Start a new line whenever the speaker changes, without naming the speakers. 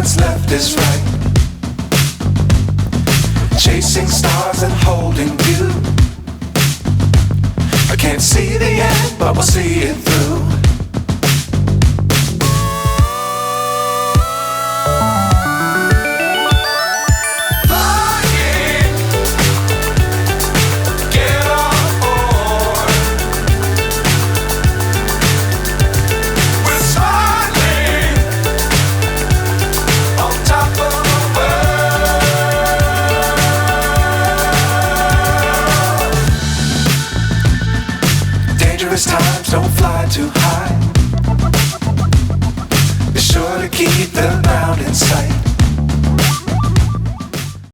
what's left is right. Chasing stars and holding you. I can't see the end, but we'll see it through. Times don't fly too high. Be sure to keep the ground in sight.